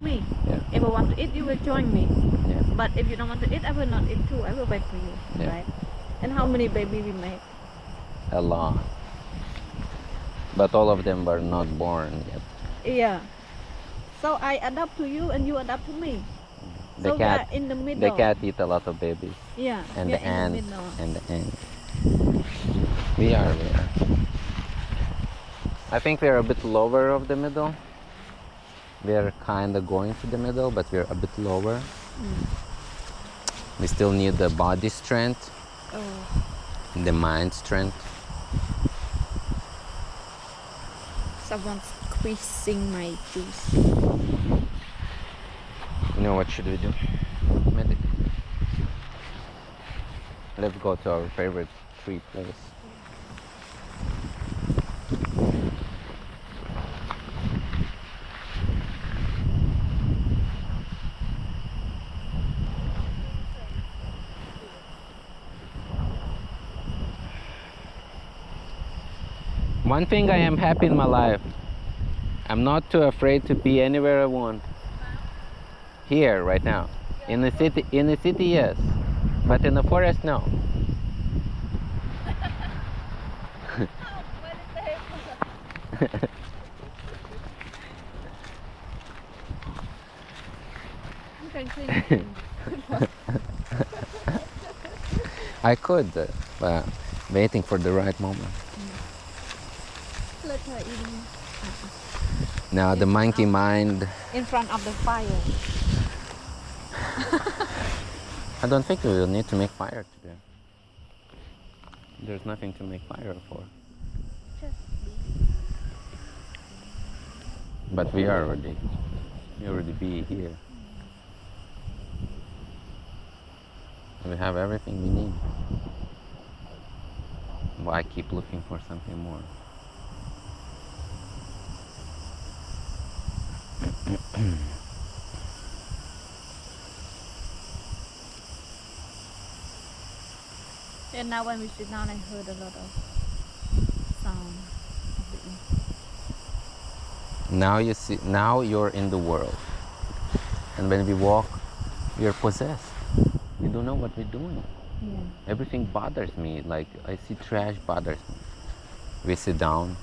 Me. Yeah. If I want to eat, you will join me. Yeah. But if you don't want to eat, I will not eat too. I will wait for you. Yeah. Right? And how many baby we make? A lot. But all of them were not born yet. Yeah. So I adapt to you and you adapt to me. The So we cat, are in the the middle. cat eat a lot of babies. Yeah. And We the are in the ants, middle. and the ants. We are. I think we are a bit lower of the middle. We are kind of going to the middle, but we're a bit lower. We still need the body strength, Oh, the mind strength. someone's squeezing my juice. You know what should we do? Meditate. Let's go to our favorite tree place. One thing I am happy in my life, I'm not too afraid to be anywhere I want. Here, right now. In the city, yes. But in the forest, no. You can clean. I could, but waiting for the right moment. Let her eating Now the monkey mind. in front of the fire. I don't think we will need to make fire today. There's nothing to make fire for. But we already be here. We have everything we need. Why keep looking for something more? And now when we sit down, I heard a lot of sound of the insect. Now you see. Now you're in the world, and when we walk, we are possessed. We don't know what we're doing. Yeah. Everything bothers me. Like I see trash bothers me. We sit down.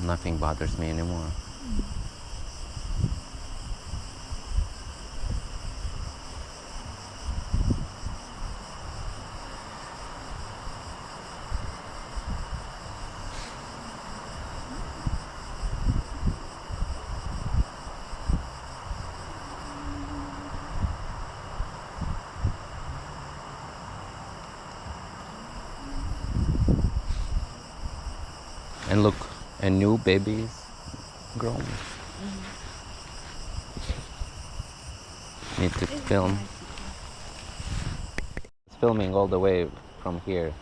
Nothing bothers me anymore. And look, a new baby is grown. Need to film. It's filming all the way from here.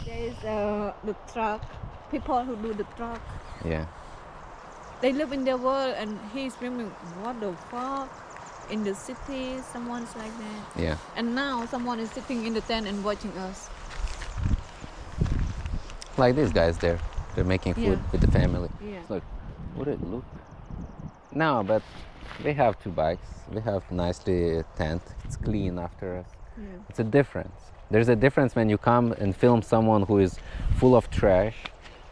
There is the truck. People who do the truck. Yeah. They live in their world, and he's screaming, "What the fuck?" In the city, someone's like that. Yeah. And now someone is sitting in the tent and watching us. Like these guys there. They're making food Yeah. with the family. Yeah. Look. Would it look? No, but we have two bikes. We have nicely tent. It's clean after us. Yeah. It's a difference. There's a difference when you come and film someone who is full of trash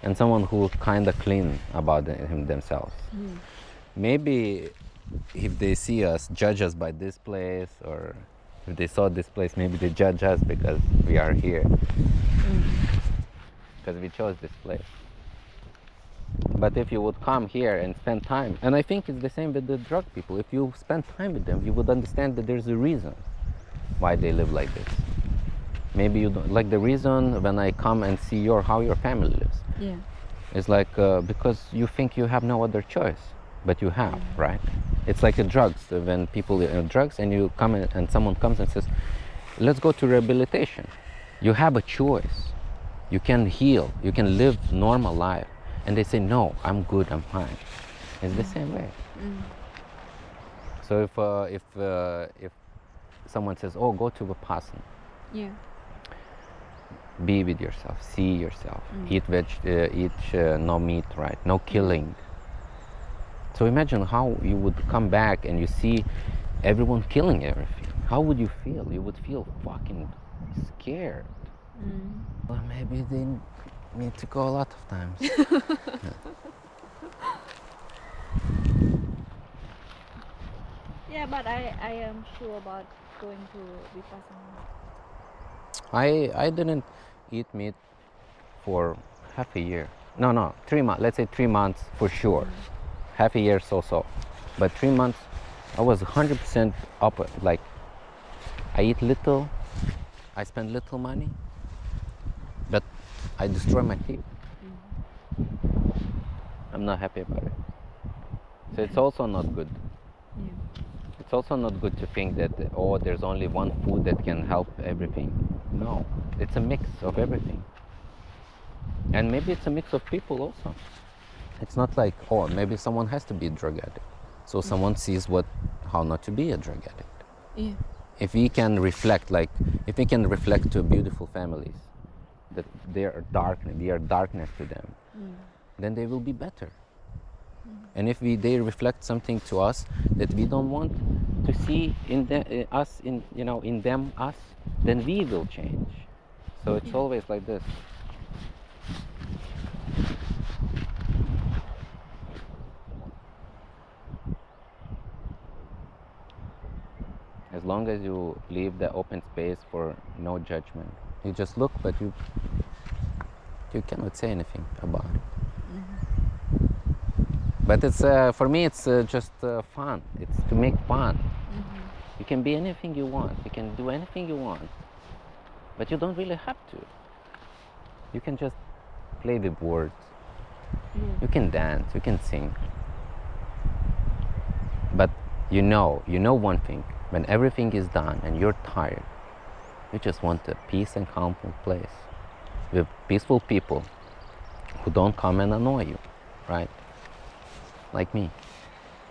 and someone who kind of clean about themselves. Maybe if they see us, judge us by this place, or if they saw this place, maybe they judge us because we are here, because we chose this place. But if you would come here and spend time, and I think it's the same with the drug people, if you spend time with them, you would understand that there's a reason why they live like this. Maybe you don't like the reason when I come and see how your family lives. Yeah. It's like because you think you have no other choice, but you have, right? It's like the drugs. When people drugs and you come and someone comes and says, let's go to rehabilitation. You have a choice. You can heal. You can live normal life. And they say, no, I'm good, I'm fine. It's the same way. So if someone says, oh, go to Vipassana. Yeah. Be with yourself, see yourself, eat no meat, right? No killing. So imagine how you would come back and you see everyone killing everything. How would you feel? You would feel fucking scared. Well, maybe they need to go a lot of times. Yeah, but I am sure about going to Vipassana. I didn't eat meat for half a year. No, 3 months. Let's say 3 months for sure. Half a year, so. But 3 months, I was 100% up. Like, I eat little, I spend little money, but I destroy my teeth. I'm not happy about it. So it's also not good. Yeah. It's also not good to think that, oh, there's only one food that can help everything. No, it's a mix of everything. And maybe it's a mix of people also. It's not like, oh, maybe someone has to be a drug addict. So someone sees how not to be a drug addict. Yeah. If we can reflect to beautiful families that we are darkness to them, then they will be better. And if they reflect something to us that we don't want to see in them, then we will change. So it's always like this. As long as you leave the open space for no judgment, you just look, but you cannot say anything about it. But it's for me, it's just fun. It's to make fun. You can be anything you want. You can do anything you want, but you don't really have to. You can just play with words. You can dance. You can sing. But you know one thing. When everything is done and you're tired, you just want a peace and calm place with peaceful people who don't come and annoy you, right? Like me,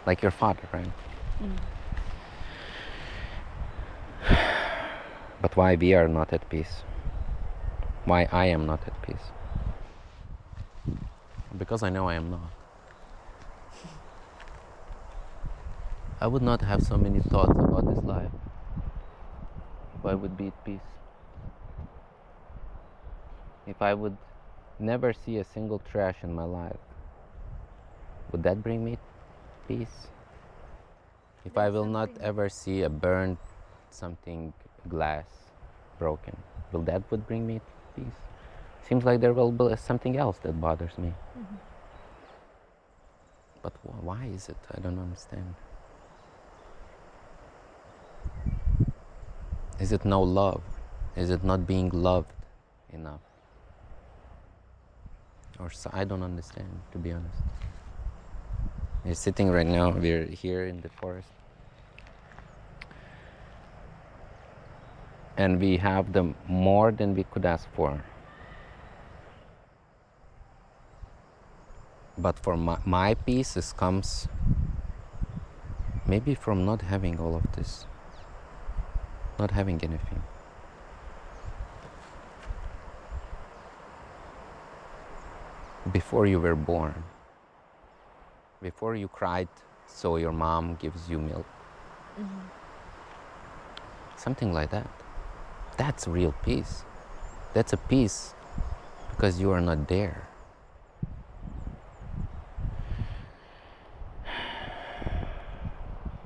like your father, right? But why we are not at peace? Why I am not at peace? Because I know I am not. I would not have so many thoughts about this life if I would be at peace. If I would never see a single trash in my life, would that bring me peace? If I will not ever see a burned something, glass broken, will that would bring me peace? Seems like there will be something else that bothers me. But why is it? I don't understand. Is it no love? Is it not being loved enough? Or so, I don't understand, to be honest. We're sitting right now, we're here in the forest. And we have more than we could ask for. But for my peace, it comes maybe from not having all of this. Not having anything. Before you were born, before you cried, so your mom gives you milk. Something like that. That's real peace. That's a peace because you are not there.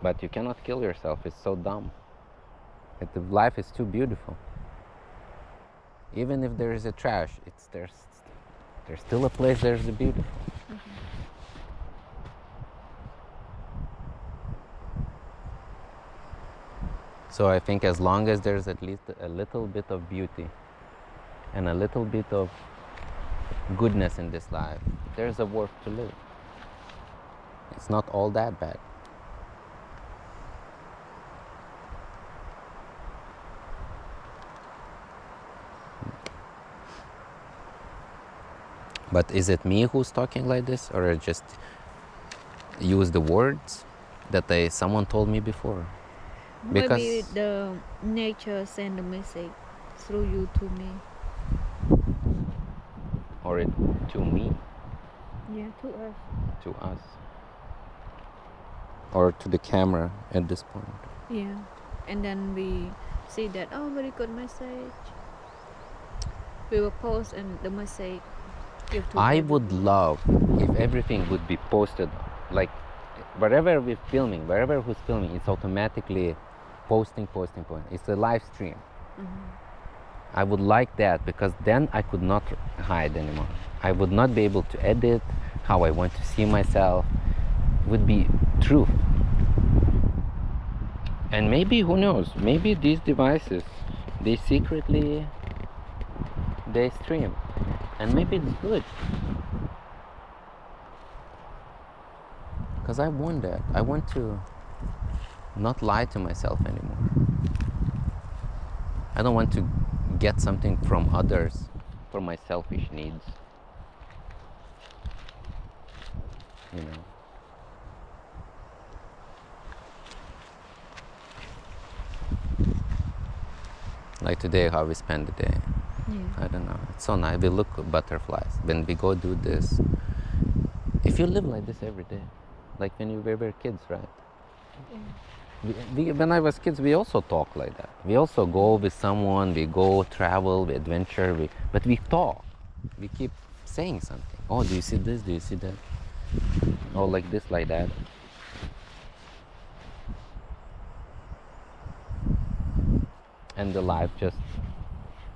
But you cannot kill yourself. It's so dumb. Life is too beautiful. Even if there is a trash, there's still a place. There's the beautiful. So I think as long as there's at least a little bit of beauty and a little bit of goodness in this life, there's a worth to live. It's not all that bad. But is it me who's talking like this, or I just use the words that someone told me before? Maybe the nature send a message through you to me. Or to me, Yeah, to us. to us, or to the camera at this point. Yeah, and then we see that, oh, very good message. We will post and the message give to I everyone. would love if everything would be posted, like wherever we're filming, wherever who's filming, it's automatically posting. It's a live stream. I would like that, because then I could not hide anymore. I would not be able to edit how I want to see myself. It would be truth. And maybe, who knows, maybe these devices, they secretly, they stream. And maybe it's good. Because I want that. I want to not lie to myself anymore. I don't want to get something from others for my selfish needs. You know. Like today, how we spend the day. Yeah. I don't know. It's so nice. We look at butterflies. When we go do this, if you live like this every day, like when we were kids, right? Yeah. When I was kids, we also talk like that. We also go with someone, we go travel, we adventure, but we talk. We keep saying something. Oh, do you see this? Do you see that? Oh, like this, like that. And the life just,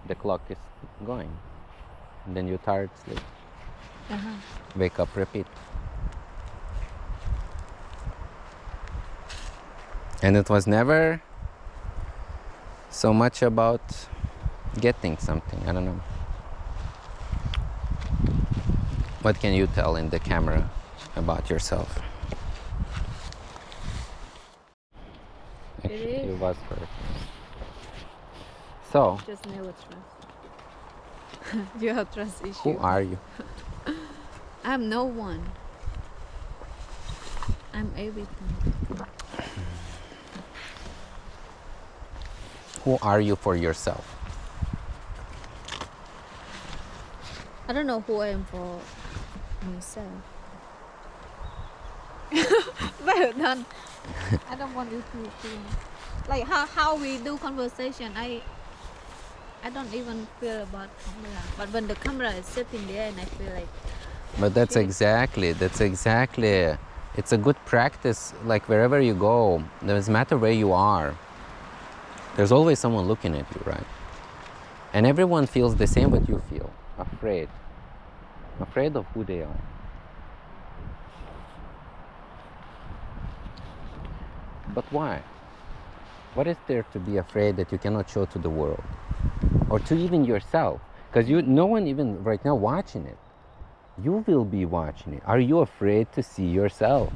the clock is going. And then you're tired, sleep. Wake up, repeat. And it was never so much about getting something. I don't know. What can you tell in the camera about yourself? Actually, it was first. So, Just never trust. You have trust issue. who are you? I'm no one. I'm everything. Who are you for yourself? I don't know who I am for myself. Well done. I don't want you to like how we do conversation. I don't even feel about camera, but when the camera is sitting there and I feel like. But that's exactly. It's a good practice. Like wherever you go, doesn't matter where you are. There's always someone looking at you, right? And everyone feels the same what you feel. Afraid of who they are. But why? What is there to be afraid that you cannot show to the world? Or to even yourself? Because no one even right now watching it. You will be watching it. Are you afraid to see yourself?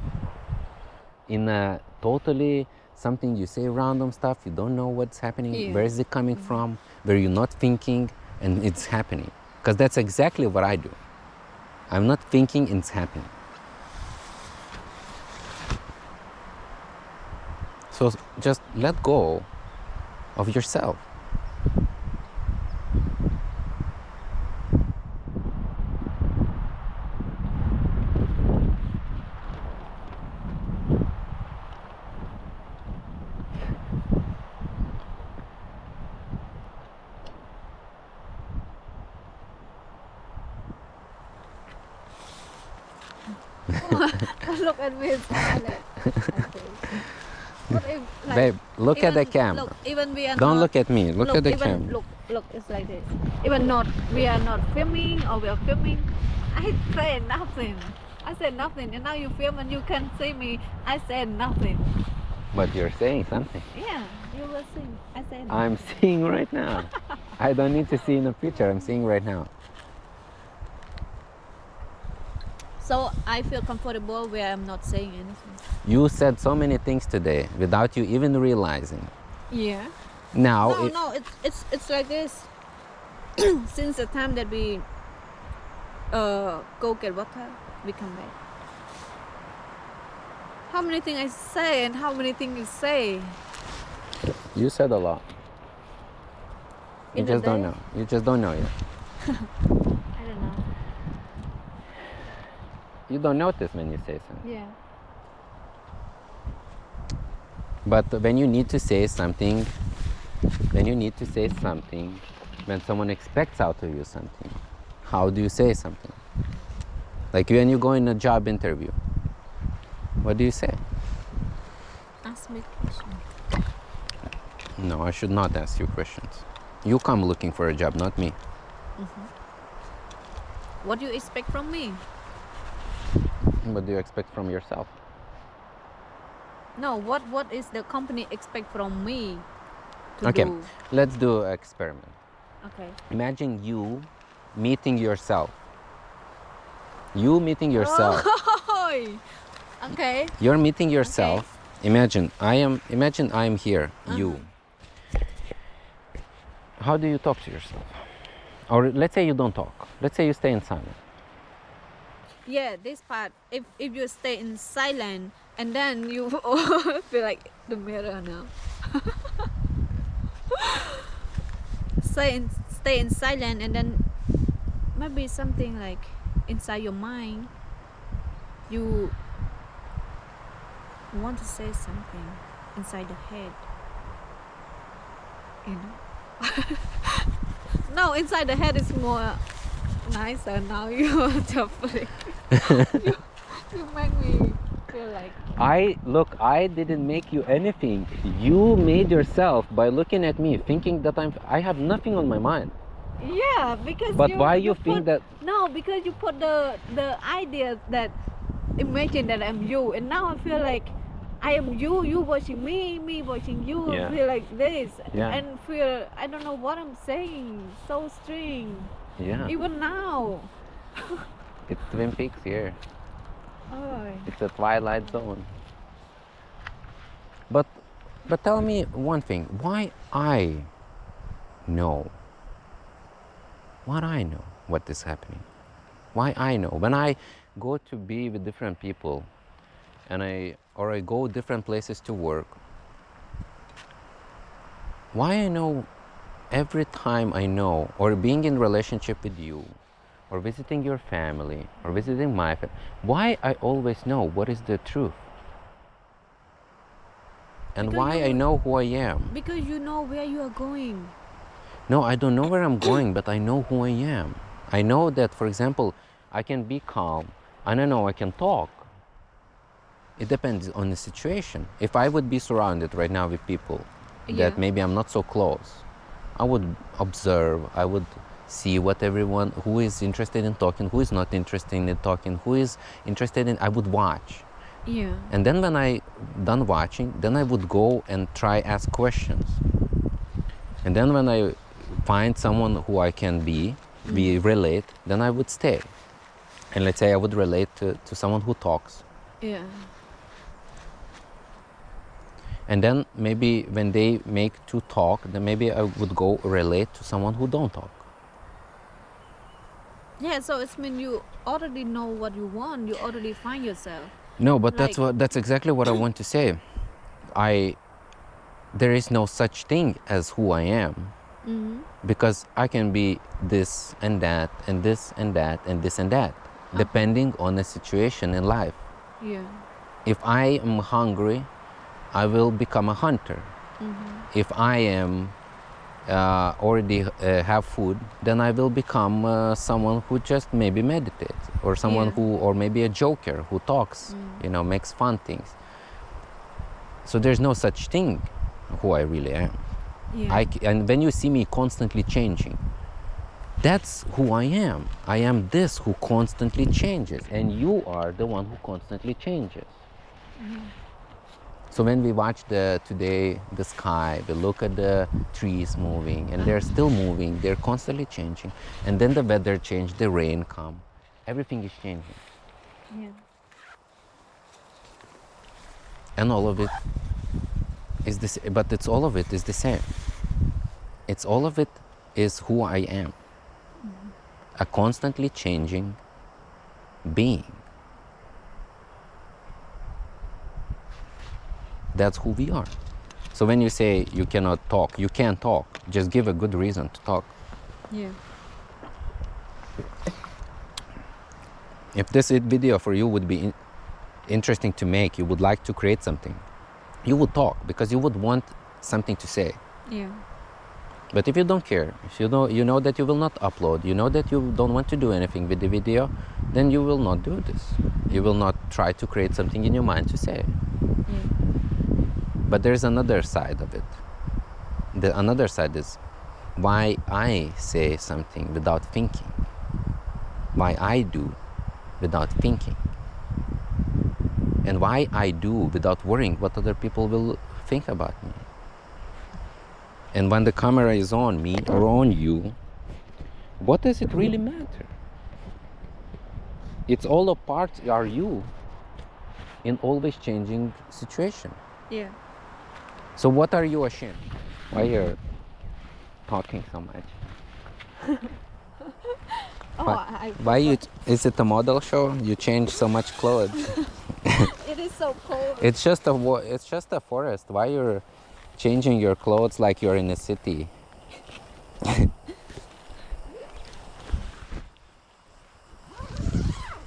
In a totally something you say random stuff, you don't know what's happening, Yeah. Where is it coming from, where you're not thinking and it's happening. Because that's exactly what I do. I'm not thinking, it's happening. So just let go of yourself. Look at me. Smile. What if, like, Babe, look at the camera. Look, even we are Don't not, look at me. Look at the even, camera. Look, it's like this. Even not, we are not filming or we are filming. I say nothing. I said nothing, and now you film and you can see me. I said nothing. But you're saying something. Yeah, you will see. I said. I'm seeing right now. I don't need to see in a picture. I'm seeing right now. So I feel comfortable where I'm not saying anything. You said so many things today without you even realizing. Yeah. Now, No, it's like this. Since the time that we go get water, we come back. How many things I say and how many things you say? you said a lot. You In a just don't day? know. You just don't know yet. I don't know. You don't notice when you say something. Yeah. But when you need to say something, when someone expects out of you something, how do you say something? Like when you go in a job interview, what do you say? Ask me question. No, I should not ask you questions. You come looking for a job, not me. What do you expect from me? What do you expect from yourself? No, what is the company expect from me to Okay, do? let's do an experiment. Okay. Imagine you meeting yourself. You meeting yourself. Oh, okay. You're meeting yourself. Imagine I am here, you. How do you talk to yourself? Or let's say you don't talk. Let's say you stay in silence. Yeah, this part. If you stay in silent and then you feel like the mirror now. Stay in silent and then maybe something like inside your mind you want to say something inside the head. You know? No, inside the head is more nicer now. You are definitely you make me feel like I didn't make you anything. You made yourself by looking at me, thinking that I have nothing on my mind. yeah, because But why you think put, that? no, because you put the idea that imagine that I'm you, and now I feel like I am you watching me watching you. Yeah. I feel like this, Yeah. and feel I don't know what I'm saying. So strange. Yeah, Even now. it's Twin Peaks here. Oh. It's a twilight zone. But tell me one thing. Why I know what is happening? Why I know when I go to be with different people, and I go different places to work. Why I know every time I know, or being in relationship with you, or visiting your family, or visiting my family, why I always know what is the truth, and Because why I know who I am. Because you know where you are going. No, I don't know where I'm going, but I know who I am. I know that, for example, I can be calm, and I know I can talk. It depends on the situation. If I would be surrounded right now with people that maybe I'm not so close, I would observe, I would see what everyone, who is interested in talking, who is not interested in talking, who is interested in, I would watch. Yeah. And then when I done watching, then I would go and try ask questions. And then when I find someone who I can we relate, then I would stay. And let's say I would relate to someone who talks. Yeah. And then maybe when they make to talk, then maybe I would go relate to someone who don't talk. Yeah, so it's mean you already know what you want. You already find yourself. No, but Like- that's exactly what I want to say. There is no such thing as who I am, because I can be this and that and this and that and this and that, depending on the situation in life. Yeah. If I am hungry, I will become a hunter. If I am already have food, then I will become someone who just maybe meditates, or someone who, or maybe a joker who talks, you know, makes fun things. So there's no such thing who I really am. And when you see me constantly changing, that's who I am. I am this who constantly changes, and you are the one who constantly changes. So when we watch today the sky, we look at the trees moving, and they're still moving, they're constantly changing. And then the weather change, the rain come, everything is changing. Yeah. And all of it is this, but it's all of it is the same. It's all of it is who I am. A constantly changing being. That's who we are. So when you say you cannot talk, you can't talk. Just give a good reason to talk. Yeah. If this video for you would be interesting to make, you would like to create something, you would talk because you would want something to say. Yeah. But if you don't care, if you know that you will not upload, you know that you don't want to do anything with the video, then you will not do this. You will not try to create something in your mind to say. Yeah. But there's another side of it. The another side is why I say something without thinking. Why I do without thinking. And why I do without worrying what other people will think about me. And when the camera is on me or on you, what does it really matter? It's all a part are you in always changing situation. Yeah. So what are you ashamed? Why you're talking so much? Why you? Is it a model show? You change so much clothes. It is so cold. It's just a forest. Why you're changing your clothes like you're in a city?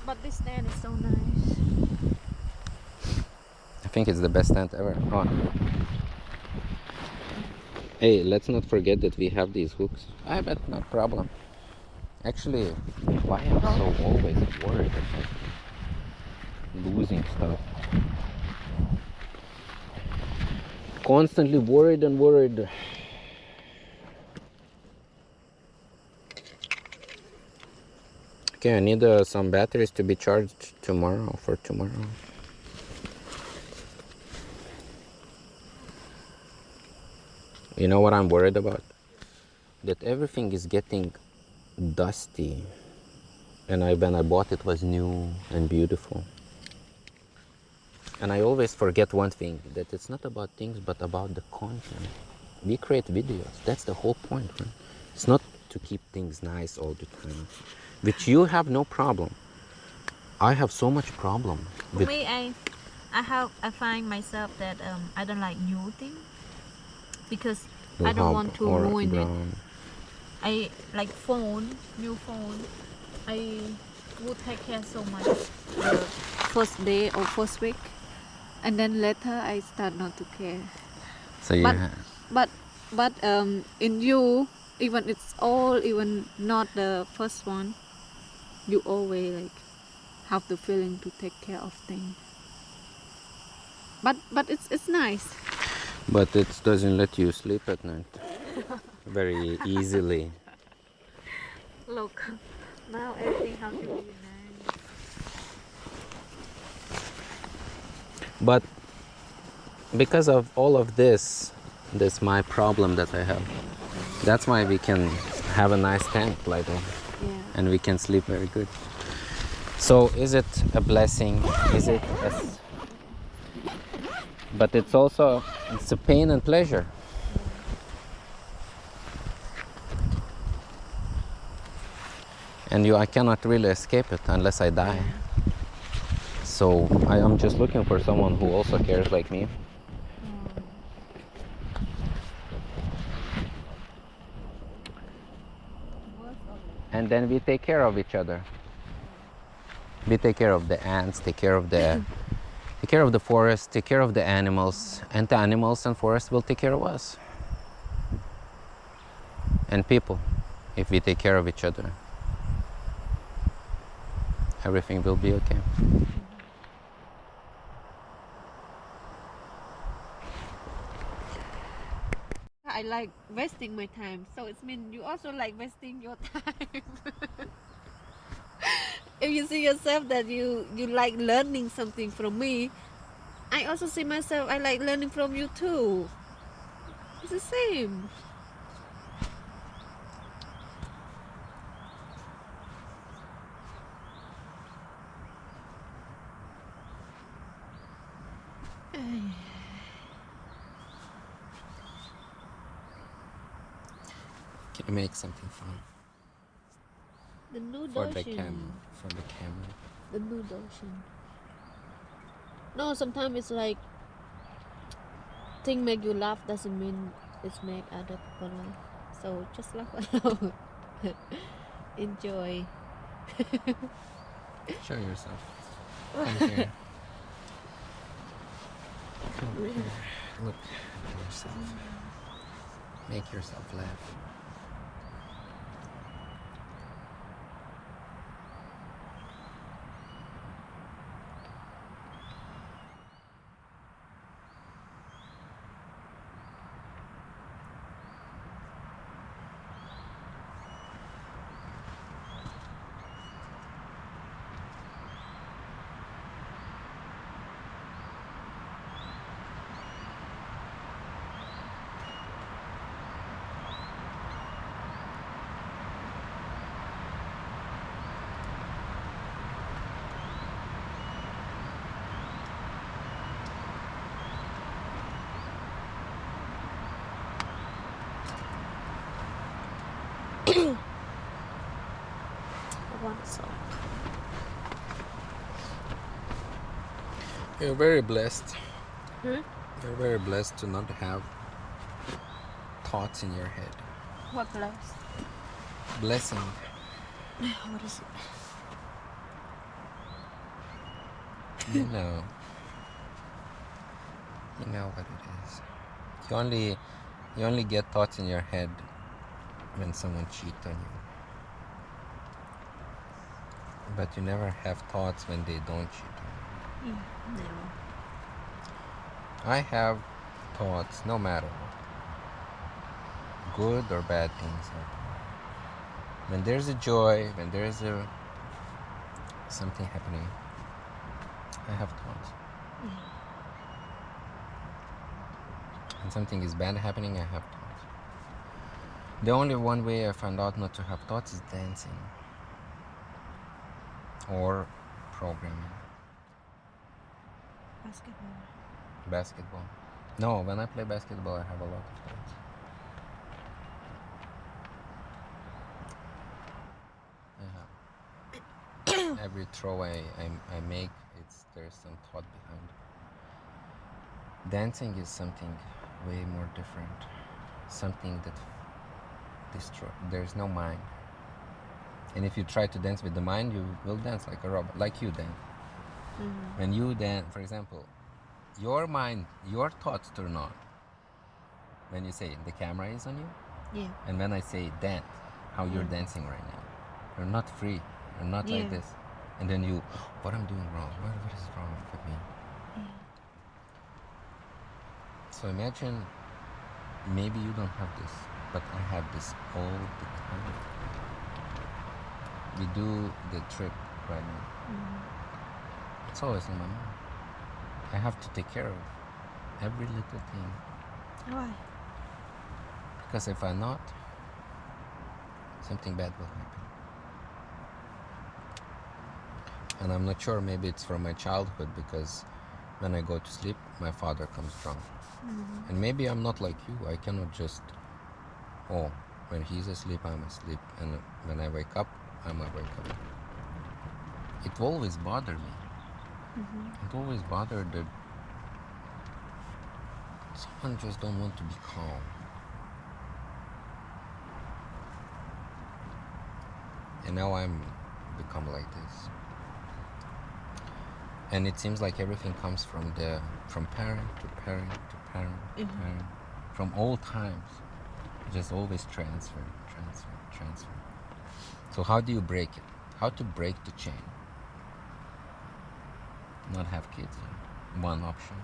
But this stand is so nice. I think it's the best tent ever. Oh. Hey, let's not forget that we have these hooks. I bet no problem. Actually, why am I so always worried about losing stuff? Constantly worried and worried. Okay, I need some batteries to be charged tomorrow, for tomorrow. You know what I'm worried about? That everything is getting dusty. And when I bought it was new and beautiful. And I always forget one thing, that it's not about things but about the content. We create videos, that's the whole point, right? It's not to keep things nice all the time, which you have no problem. I have so much problem with... For me, I find myself that I don't like new things because I don't want to ruin it. I like new phone. I would take care so much the first day or first week, and then later I start not to care. So you But in you, even it's all even not the first one, you always like have the feeling to take care of things. But it's nice. But it doesn't let you sleep at night very easily. Look, now everything has to be nice. But because of all of this my problem that I have, that's why we can have a nice tent like that. Yeah. And we can sleep very good. So is it a blessing? Is it but it's also, it's a pain and pleasure. And I cannot really escape it unless I die. So I am just looking for someone who also cares like me. And then we take care of each other. We take care of the ants, take care of the forest, take care of the animals, and the animals and forest will take care of us. and people. If we take care of each other, everything will be okay. I like wasting my time, so it means you also like wasting your time. If you see yourself that you like learning something from me, I also see myself I like learning from you too. It's the same. Can you make something fun The nude for the ocean. camera? The nude ocean. No, sometimes it's like thing make you laugh doesn't mean it's make other people laugh. So just laugh alone. Enjoy. Show yourself. Come here. Come here. Look at yourself. Make yourself laugh. One song. You're very blessed. Hmm? You're very blessed to not have thoughts in your head. What bless? Blessing. What is it? You know. You know what it is. You only get thoughts in your head when someone cheats on you. But you never have thoughts when they don't cheat on you. Never. I have thoughts no matter what. Good or bad things happen. When there's a joy, when there's a something happening, I have thoughts. When something is bad happening, I have thoughts. The only one way I found out not to have thoughts is dancing or programming. Basketball. No, when I play basketball, I have a lot of thoughts. Every throw I make, there's some thought behind. Dancing is something way more different. Something that there's no mind. And if you try to dance with the mind, you will dance like a robot, like you dance. When you dance, for example, your mind, your thoughts turn on when you say the camera is on you. Yeah. And when I say dance, how you're dancing right now, you're not free. You're not like this. And then you, what I'm doing wrong? What is wrong with me? So imagine, maybe you don't have this, but I have this all the time. We do the trip right now. It's always in my mind. I have to take care of every little thing. Why? Because if I'm not, something bad will happen. And I'm not sure, maybe it's from my childhood, because when I go to sleep, my father comes drunk. And maybe I'm not like you. I cannot just, when he's asleep, I'm asleep. And when I wake up, I'm a wake up. It always bothered me. It always bothered that someone just don't want to be calm. And now I'm become like this. And it seems like everything comes from parent to parent to parent to parent. From old times. Just always transfer. transfer. So how do you break it? How to break the chain? Not have kids. One option.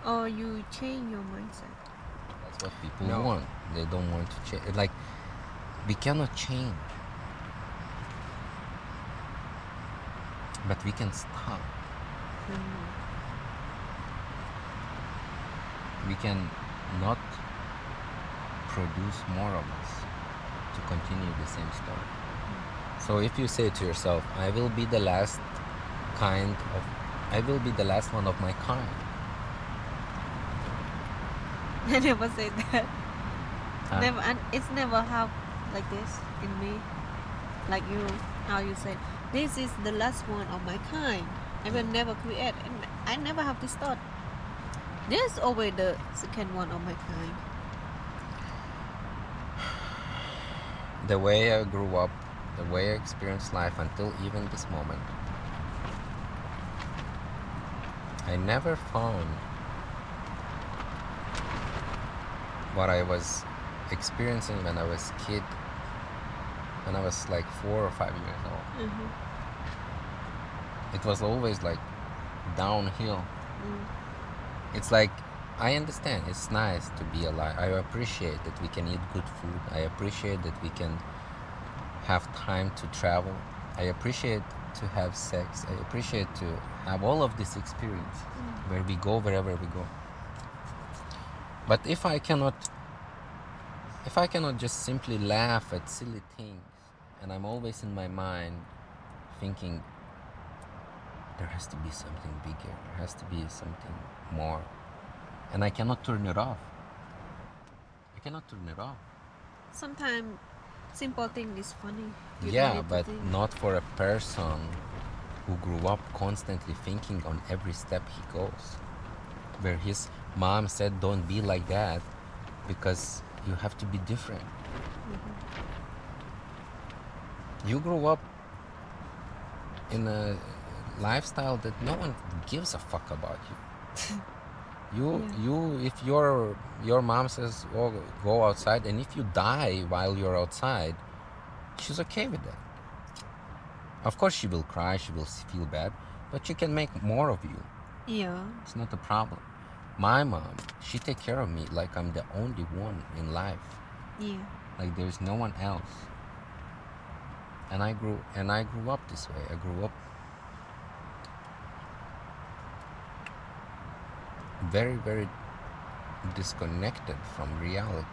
Or you change your mindset. That's what people want. They don't want to change. Like, we cannot change, but we can stop. We can not produce more of us to continue the same story. So if you say to yourself, I will be the last one of my kind. I never said that. Huh? Never, and it's never have like this in me. Like you, how you said, this is the last one of my kind. I will never create, and I never have this thought. There's always the second one of my kind. The way I grew up, the way I experienced life until even this moment, I never found what I was experiencing when I was kid, when I was like 4 or 5 years old. It was always like downhill. It's like, I understand, it's nice to be alive. I appreciate that we can eat good food. I appreciate that we can have time to travel. I appreciate to have sex. I appreciate to have all of this experience where we go, wherever we go. But if I cannot just simply laugh at silly things, and I'm always in my mind thinking there has to be something bigger, there has to be something more, and I cannot turn it off. Sometimes simple thing is funny. You don't Yeah, need to but think. not for a person who grew up constantly thinking on every step he goes, where his mom said don't be like that because you have to be different. You grew up in a lifestyle that no one gives a fuck about you. If your mom says, oh, go outside, and if you die while you're outside, she's okay with that. Of course she will cry, she will feel bad, but she can make more of you. Yeah. It's not a problem. My mom, she take care of me like I'm the only one in life. Yeah. Like there's no one else. And I grew up this way. I grew up very, very disconnected from reality.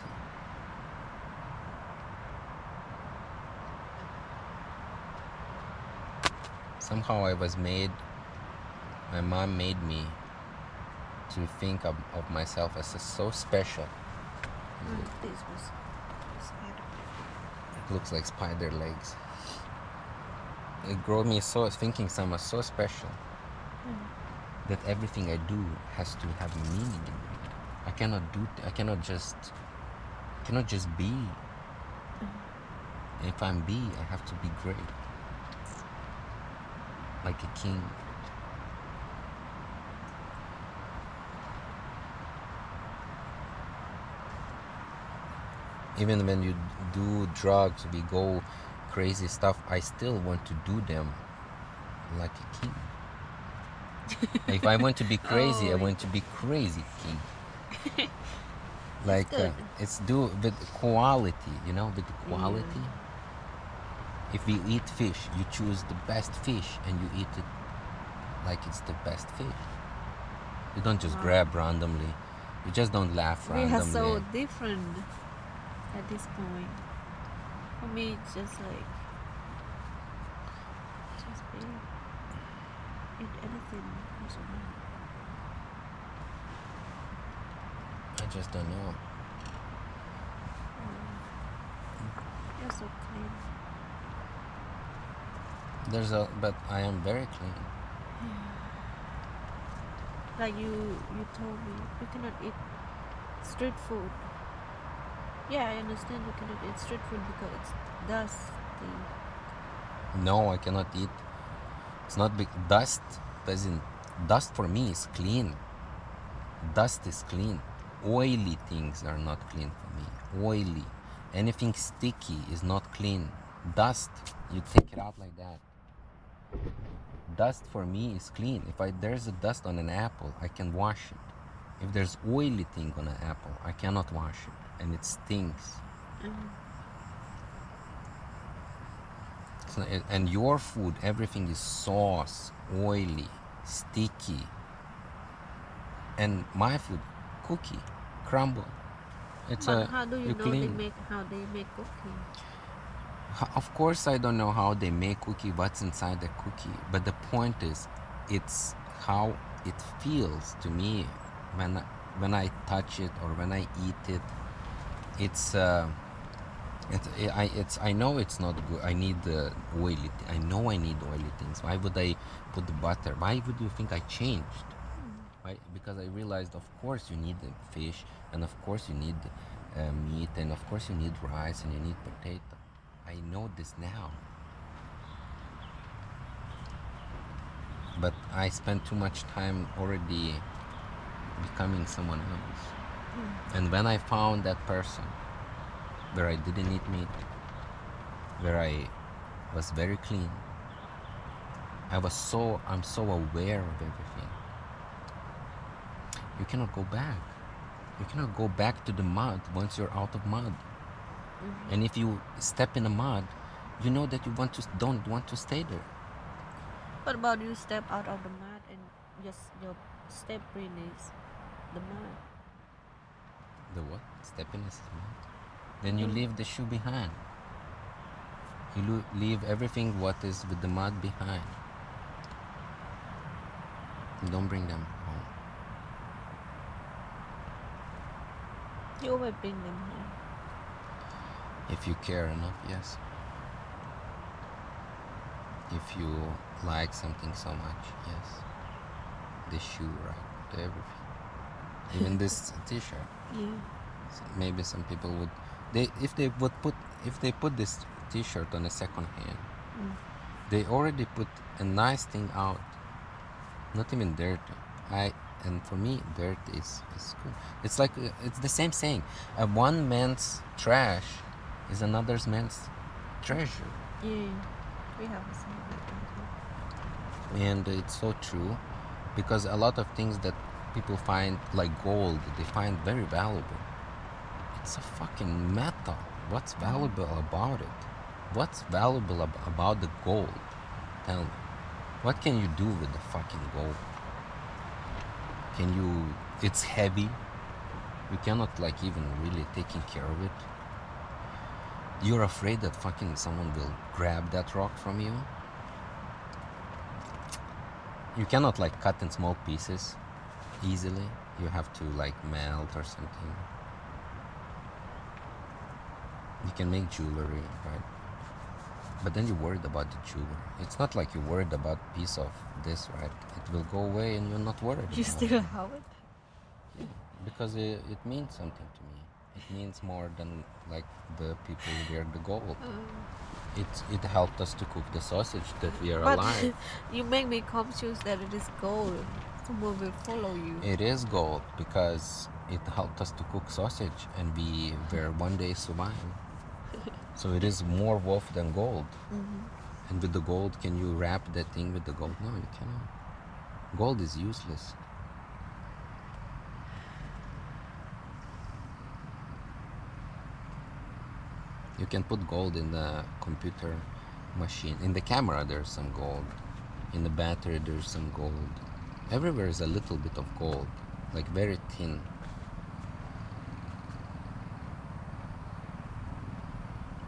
Somehow my mom made me to think of myself as so special. This was spider. It looks like spider legs. It grew me thinking someone so special that everything I do has to have meaning in me. I cannot just be. If I'm B, I have to be great. Like a king. Even when you do drugs, we go crazy stuff, I still want to do them like a king. If I want to be crazy, I want to be crazy king. Like it's do with quality, with quality. If we eat fish, you choose the best fish and you eat it like it's the best fish. You don't just grab randomly. You just don't laugh randomly. We are so different at this point. For me, it's just like be eat anything. I just don't know. You're so clean. But I am very clean. Like you told me, you cannot eat street food. Yeah, I understand you cannot eat street food because it's dusty. No, I cannot eat. It's not big. Dust for me is clean. Dust is clean. Oily things are not clean for me. Oily. Anything sticky is not clean. Dust, you take it out like that. Dust for me is clean. If there's a dust on an apple, I can wash it. If there's oily thing on an apple, I cannot wash it, and it stinks. So, and your food, everything is sauce, oily, sticky. And my food, cookie, crumble. It's But how do you you know clean. how they make cookie? Of course, I don't know how they make cookie, what's inside the cookie. But the point is, it's how it feels to me when I touch it or when I eat it. I know it's not good. I need the oily. I know I need oily things. Why would I put the butter? Why would you think I changed? Why? Because I realized, of course, you need the fish, and of course you need meat, and of course you need rice, and you need potato. I know this now. But I spent too much time already becoming someone else. And when I found that person where I didn't eat meat, where I was very clean, I'm so aware of everything. You cannot go back. You cannot go back to the mud once you're out of mud. And if you step in the mud, you know that you don't want to stay there. What about you step out of the mud and just your step in is the mud? The what? Stepping is mud. Then you leave the shoe behind. You leave everything what is with the mud behind. You don't bring them home. You always bring them here. If you care enough, yes. If you like something so much, yes. The shoe, right? The everything. Even this t-shirt. Yeah. So maybe some people would, if they put this t-shirt on a second hand, they already put a nice thing out. Not even dirty. And for me, dirt is good. It's like it's the same saying. One man's trash is another man's treasure. Yeah. We have the same thing. And it's so true, because a lot of things that people find like gold, they find very valuable. It's a fucking metal. What's valuable about it? What's valuable about the gold? Tell me. What can you do with the fucking gold? It's heavy. You cannot like even really taking care of it. You're afraid that fucking someone will grab that rock from you. You cannot like cut in small pieces easily. You have to like melt or something. You can make jewelry, right? But then you're worried about the jewelry. It's not like you're worried about a piece of this, right? It will go away and you're not worried You about still it. have it? Yeah, because it means something to me. It means more than like the people who wear the gold. It helped us to cook the sausage that we are But alive. you make me confused that it is gold. Someone will follow you. It is gold because it helped us to cook sausage, and we were one day survive. So it is more worth than gold. And with the gold, can you wrap that thing with the gold? No, you cannot. Gold is useless. You can put gold in the computer machine. In the camera, there's some gold. In the battery, there's some gold. Everywhere is a little bit of gold, like very thin.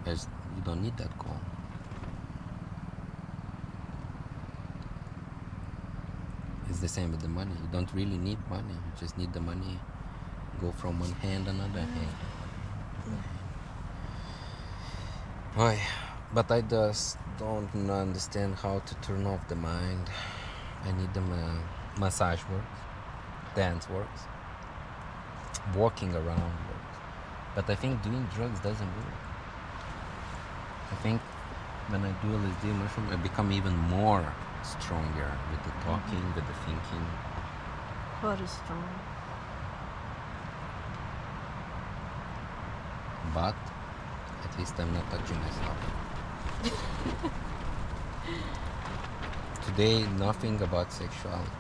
You don't need that gold. It's the same with the money. You don't really need money. You just need the money. Go from one hand another hand. Boy, but I just don't understand how to turn off the mind. I need the massage works, dance works, walking around works. But I think doing drugs doesn't work. I think when I do LSD mushroom, I become even more stronger with the talking, with the thinking. Very strong. But At least I'm not touching myself. Today, nothing about sexuality.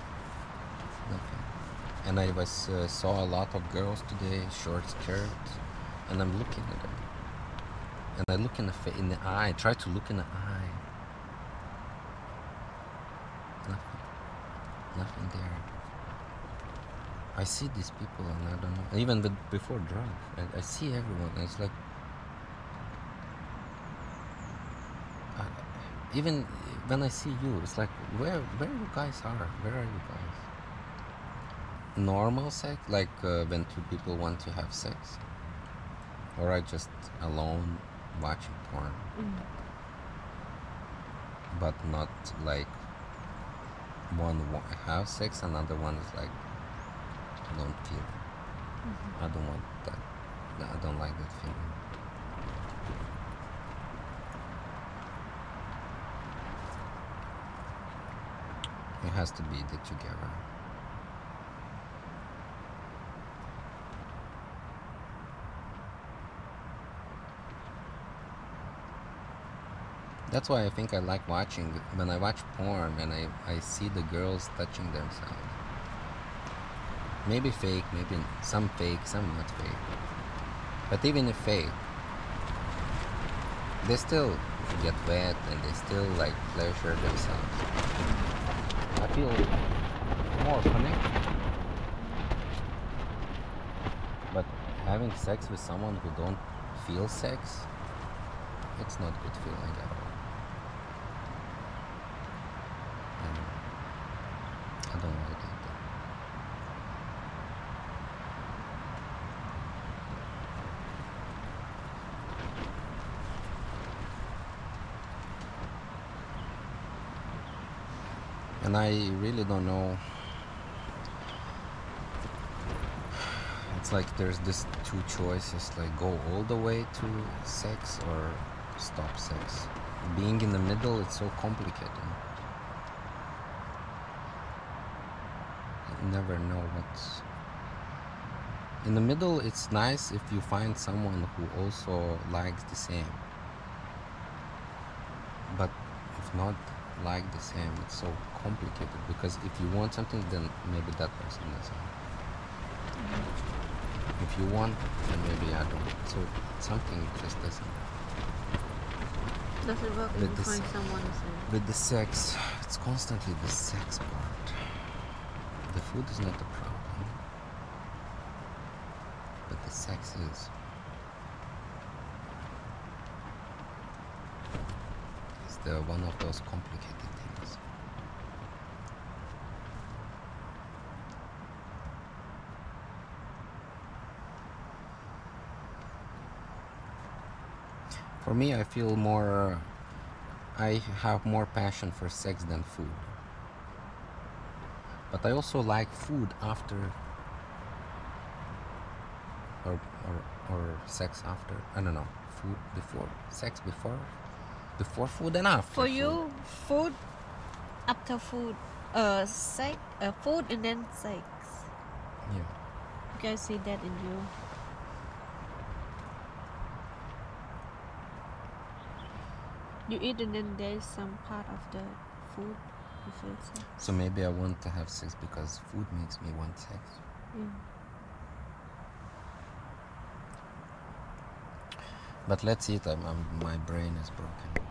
Nothing. And I saw a lot of girls today, short skirts, and I'm looking at them. And I look in the eye, try to look in the eye. Nothing. Nothing there. I see these people and I don't know. Even before drugs, I see everyone. And it's like, even when I see you, it's like, where you guys are? Where are you guys? Normal sex, like when two people want to have sex, or I just alone watching porn, but not like one have sex, another one is like don't feel it. I don't want that. I don't like that feeling. It has to be the together. That's why I think I like watching, when I watch porn and I see the girls touching themselves. Maybe fake, maybe some fake, some not fake. But even if fake, they still get wet and they still like pleasure themselves. I feel more connected. But having sex with someone who don't feel sex, it's not good feeling at all. And I don't like it. And I really don't know. It's like there's this two choices, like go all the way to sex or stop sex. Being in the middle, it's so complicated. You never know what's... In the middle, it's nice if you find someone who also likes the same. But if not like the same, it's so complicated, because if you want something, then maybe that person doesn't. If you want, then maybe I don't. So something just doesn't work if you find someone the same. With the sex, it's constantly the sex part. The food is not the problem, but the sex is. It's one of those complicated things. For me, I feel more, I have more passion for sex than food. But I also like food after, or sex after. I don't know, food before, sex before food and after. For you, food after food, sex, food and then sex. Yeah. You guys see that in you. You eat and then there's some part of the food you feel sex. So maybe I want to have sex because food makes me want sex. But let's eat. My brain is broken.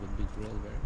would be grilled very much.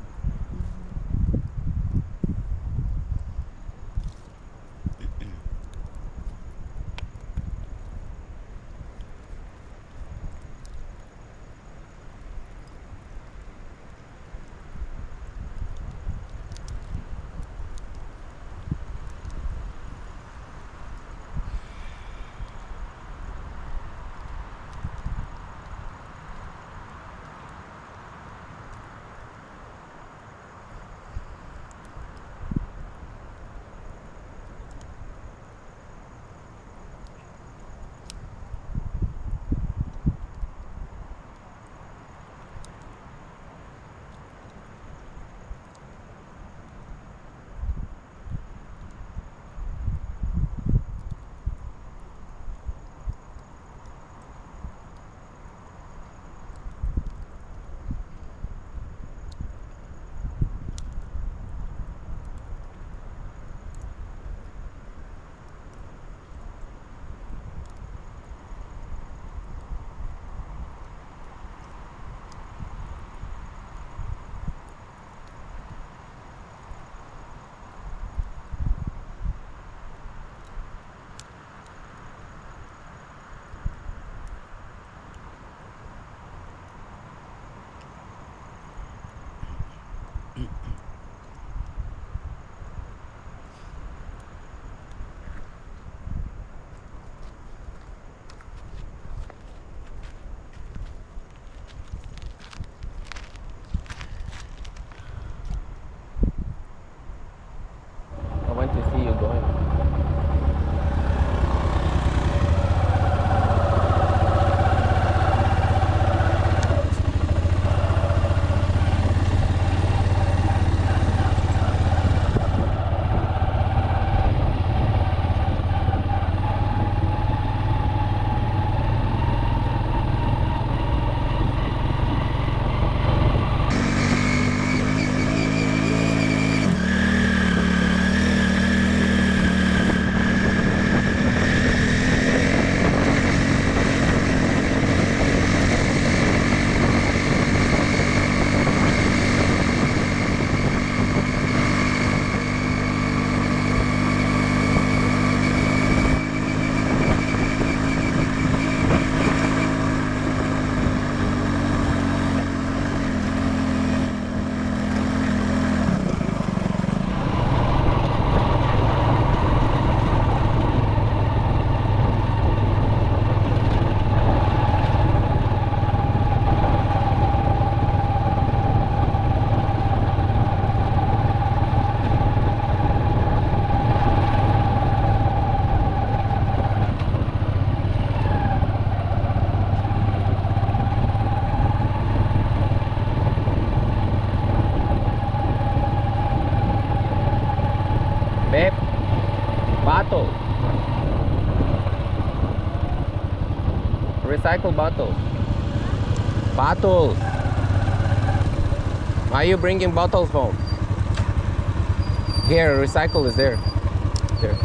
I want to see you going. Babe, bottle. Recycle bottles. Bottles. Why are you bringing bottles home? Here, recycle is there. There.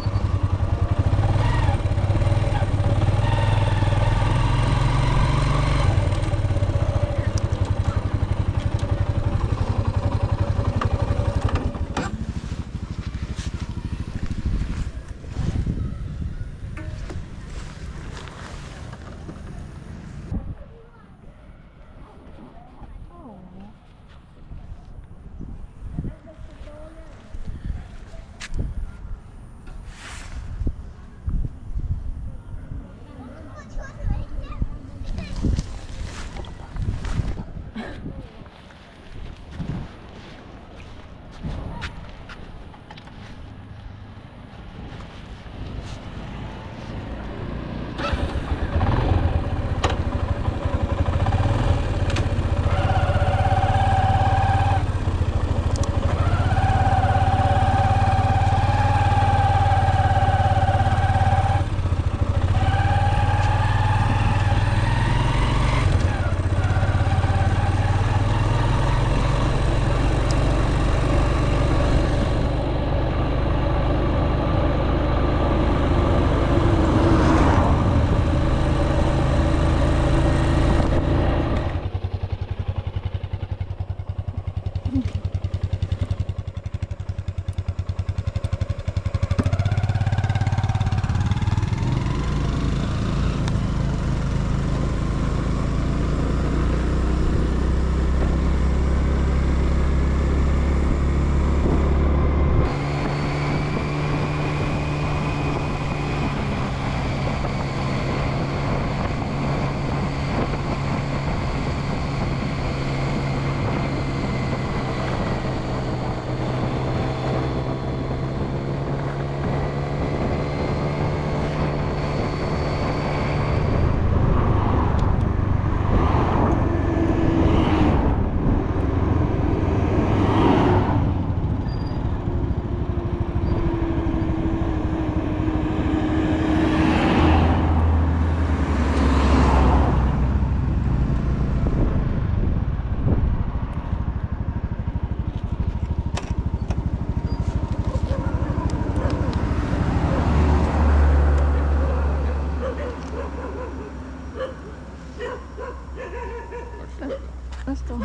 Let's go.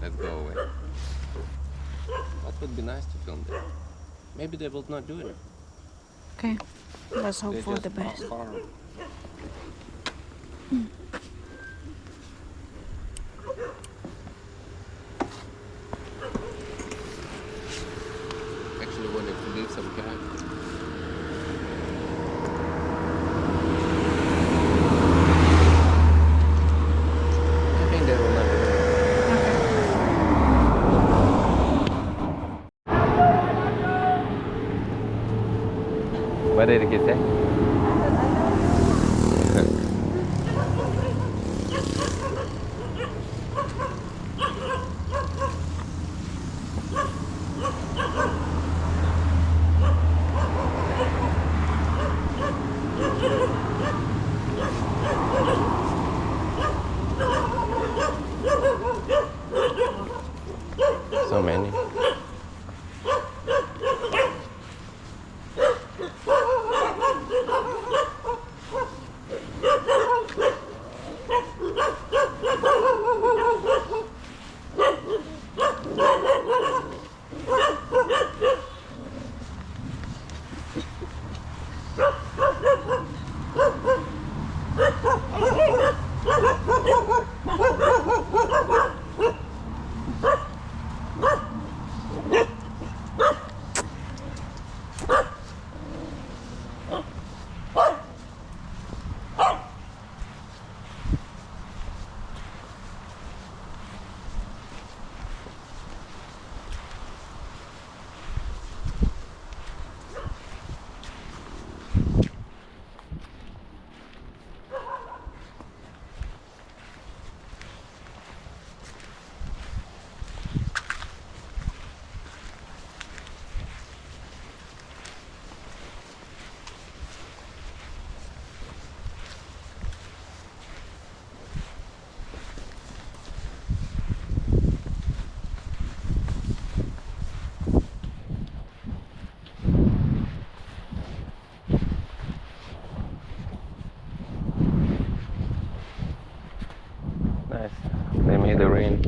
Let's go away. That would be nice to film there. Maybe they will not do it. Okay, let's hope They're for just the best. far. Actually wanted to leave some cash. I think they will not do it. What did he say? So many. Nice. They made the rain.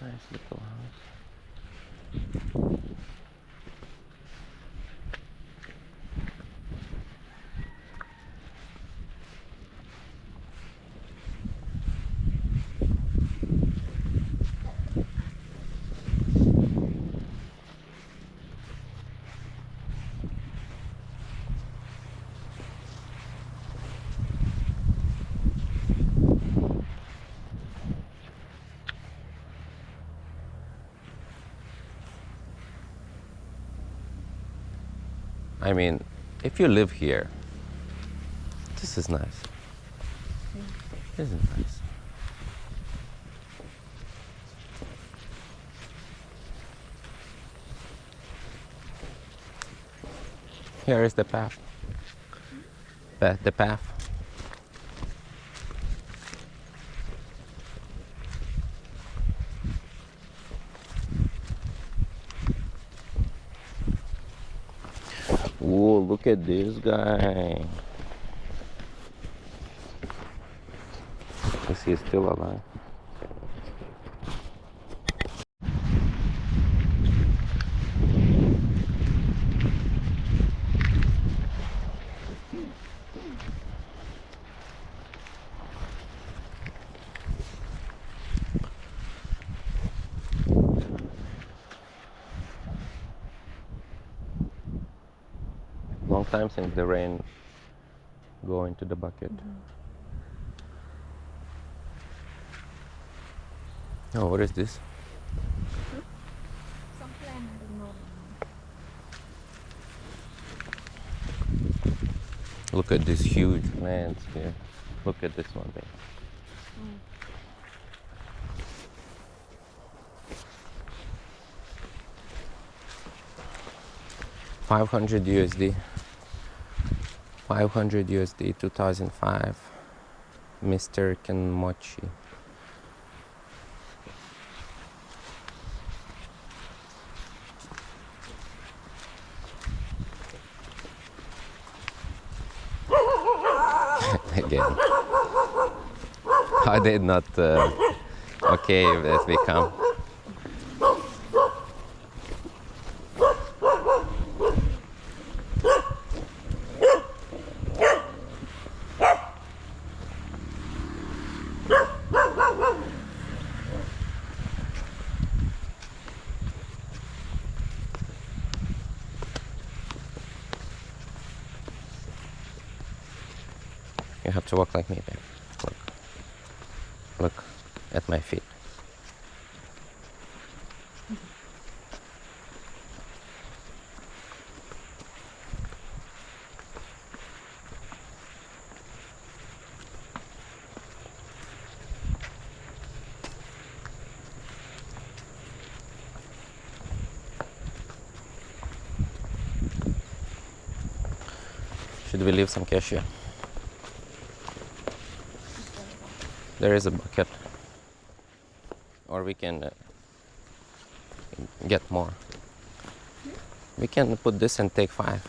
Nice little house. I mean, if you live here, this is nice. This is nice. Here is the path. The path. Whoa, look at this guy. Is he still alive? Long time since the rain go into the bucket. Oh, what is this? Look at these huge plants here. Look at this one, babe. 500 USD. 500 USD, 2005. Mr. Kenmochi. Again. I did not okay that we come. You have to walk like me, babe. Look. Look at my feet. Should we leave some cash here? There is a bucket. Or we can get more. We can put this and take 5.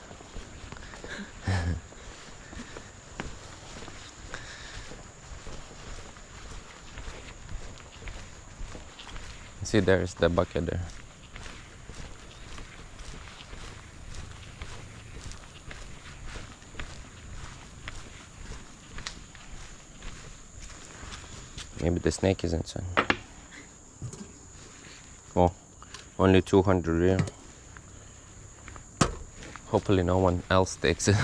See, there's the bucket there. Maybe the snake is inside. Oh, only 200 real. Hopefully no one else takes it.